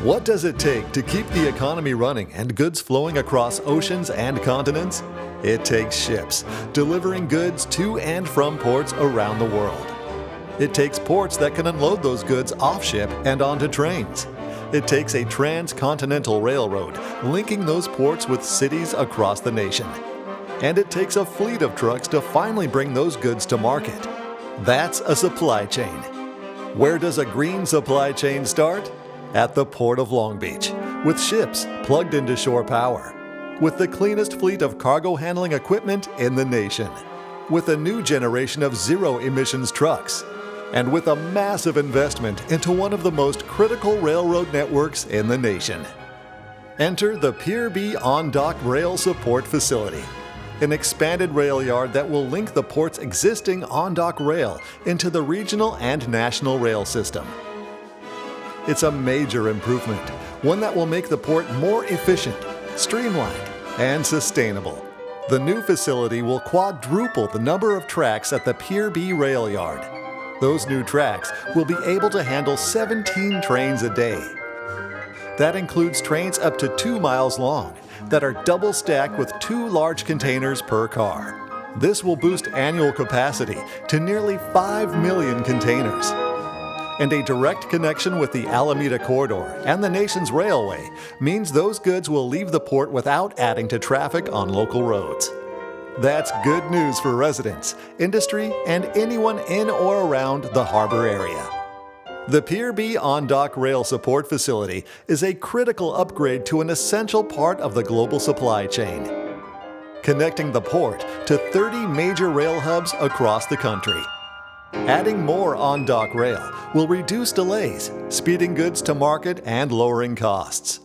What does it take to keep the economy running and goods flowing across oceans and continents? It takes ships, delivering goods to and from ports around the world. It takes ports that can unload those goods off ship and onto trains. It takes a transcontinental railroad linking those ports with cities across the nation. And it takes a fleet of trucks to finally bring those goods to market. That's a supply chain. Where does a green supply chain start? At the Port of Long Beach, with ships plugged into shore power, with the cleanest fleet of cargo handling equipment in the nation, with a new generation of zero-emissions trucks, and with a massive investment into one of the most critical railroad networks in the nation. Enter the Pier B on-dock rail support facility, an expanded rail yard that will link the port's existing on-dock rail into the regional and national rail system. It's a major improvement, one that will make the port more efficient, streamlined, and sustainable. The new facility will quadruple the number of tracks at the Pier B rail yard. Those new tracks will be able to handle 17 trains a day. That includes trains up to 2 miles long that are double stacked with 2 large containers per car. This will boost annual capacity to nearly 5 million containers. And a direct connection with the Alameda Corridor and the nation's railway means those goods will leave the port without adding to traffic on local roads. That's good news for residents, industry, and anyone in or around the harbor area. The Pier B on-dock rail support facility is a critical upgrade to an essential part of the global supply chain, connecting the port to 30 major rail hubs across the country. Adding more on-dock rail will reduce delays, speeding goods to market and lowering costs.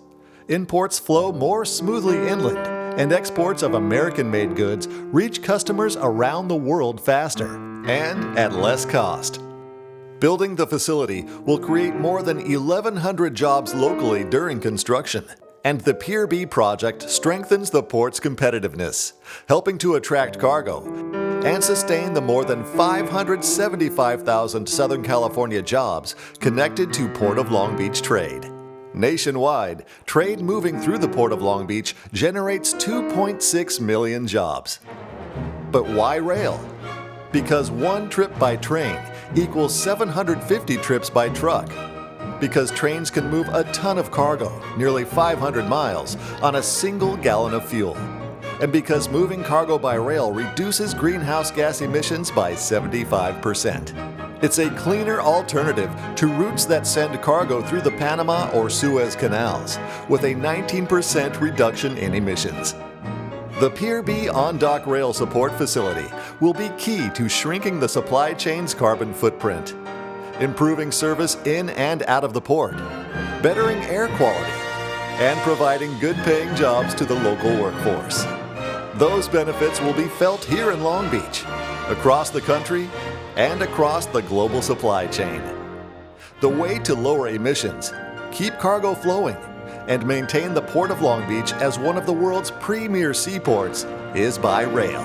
Imports flow more smoothly inland, and exports of American-made goods reach customers around the world faster and at less cost. Building the facility will create more than 1,100 jobs locally during construction. And the Pier B project strengthens the port's competitiveness, helping to attract cargo and sustain the more than 575,000 Southern California jobs connected to Port of Long Beach trade. Nationwide, trade moving through the Port of Long Beach generates 2.6 million jobs. But why rail? Because one trip by train equals 750 trips by truck. Because trains can move a ton of cargo, nearly 500 miles, on a single gallon of fuel. And because moving cargo by rail reduces greenhouse gas emissions by 75%. It's a cleaner alternative to routes that send cargo through the Panama or Suez canals, with a 19% reduction in emissions. The Pier B on-dock rail support facility will be key to shrinking the supply chain's carbon footprint, improving service in and out of the port, bettering air quality, and providing good-paying jobs to the local workforce. Those benefits will be felt here in Long Beach, across the country, and across the global supply chain. The way to lower emissions, keep cargo flowing, and maintain the Port of Long Beach as one of the world's premier seaports is by rail.